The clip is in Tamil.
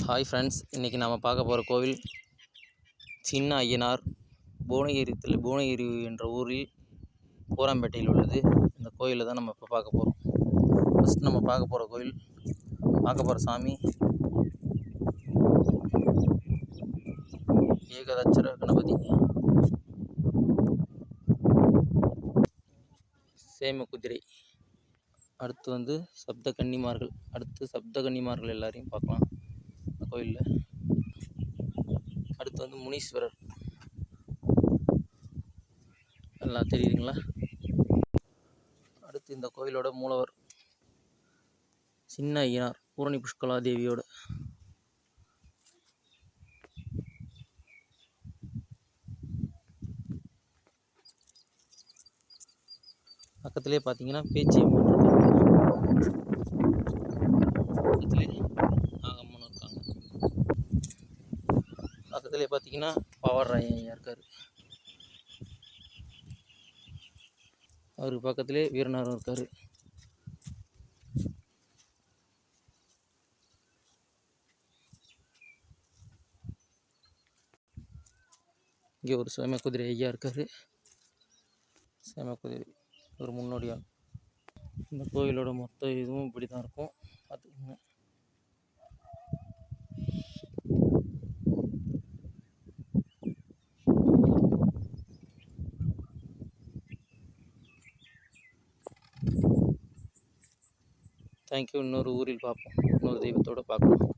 ஹாய் ஃப்ரெண்ட்ஸ், இன்றைக்கி நாம் பார்க்க போகிற கோவில் சின்ன ஐயனார் புவனகிரி என்ற ஊரில் பூராம்பேட்டையில் உள்ளது. இந்த கோயிலை தான் நம்ம இப்போ பார்க்க போகிறோம். ஃபஸ்ட் நம்ம பார்க்க போகிற சாமி ஏகதட்சர கணபதி சேம குதிரை. அடுத்து சப்த கன்னிமார்கள் எல்லாரையும் பார்க்கலாம் இந்த கோயிலில். அடுத்து முனீஸ்வரர் எல்லாம் தெரியுதுங்களா. அடுத்து இந்த கோயிலோட மூலவர் சின்ன ஐயனார் பூரணி புஷ்கலா தேவியோட. பக்கத்திலே பார்த்தீங்கன்னா பேச்சியம்மன் பக்கத்திலே நாகம்மன் இருக்காங்க. பக்கத்திலே பார்த்தீங்கன்னா பவர்ராயன் ஐயா இருக்கார். அவருக்கு பக்கத்திலே வீரனாரும் இருக்கார். இங்கே ஒரு சேம குதிரை ஐயா இருக்கார். சேம குதிரை ஒரு முன்னோடியாக. இந்த கோயிலோட மொத்த இதுவும் இப்படி தான் இருக்கும், பார்த்துக்கோங்க. தேங்க்யூ. இன்னொரு ஊரில் பார்ப்போம், இன்னொரு தெய்வத்தோடு பார்க்கலாம்.